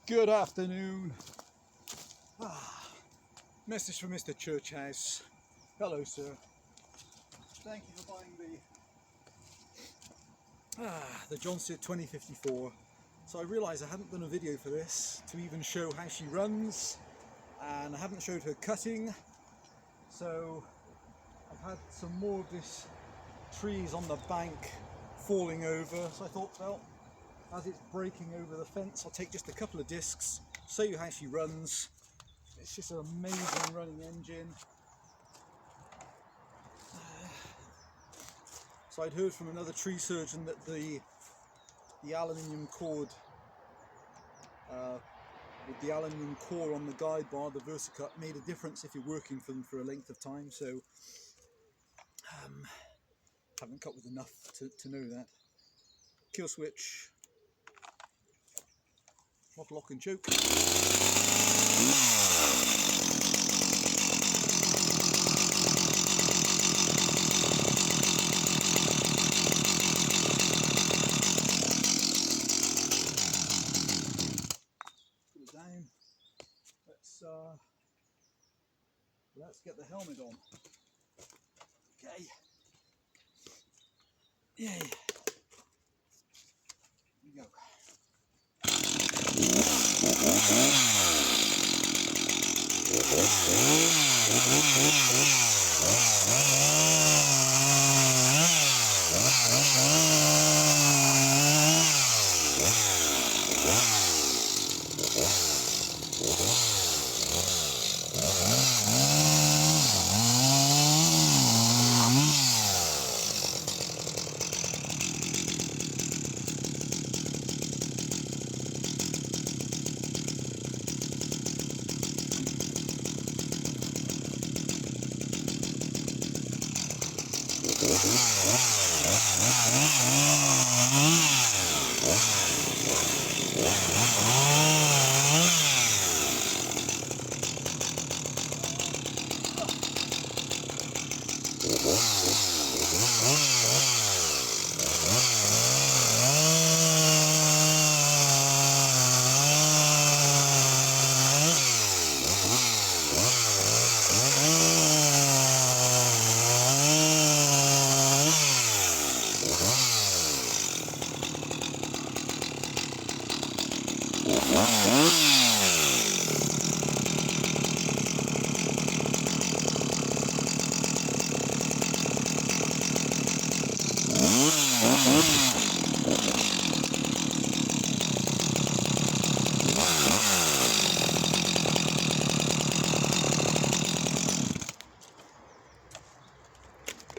Good afternoon. Message from Mr. Churchhouse. Hello, sir. Thank you for buying the Jonsered 2054. So I realised I hadn't done a video for this to even show how she runs, and I haven't showed her cutting. So I've had some more of this trees on the bank falling over. So I thought, well, as it's breaking over the fence, I'll take just a couple of discs, show you how she runs. It's just an amazing running engine. So I'd heard from another tree surgeon that the aluminium cord, with the aluminium core on the guide bar, the Versacut, made a difference if you're working for them for a length of time. So haven't cut with enough to know that. Kill switch. Lock and choke. Put it down. Let's get the helmet on. Okay. Yay. Here we go.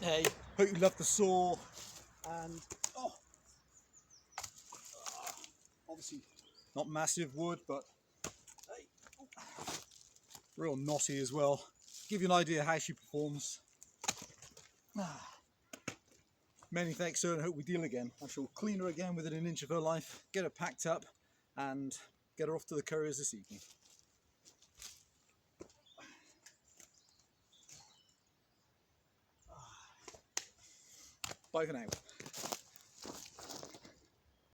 Hey, hope you love the saw, and obviously not massive wood, but hey, real knotty as well. Give you an idea how she performs. Many thanks, sir, and I hope we deal again. I shall clean her again within an inch of her life, get her packed up, and get her off to the couriers this evening. Bye for now.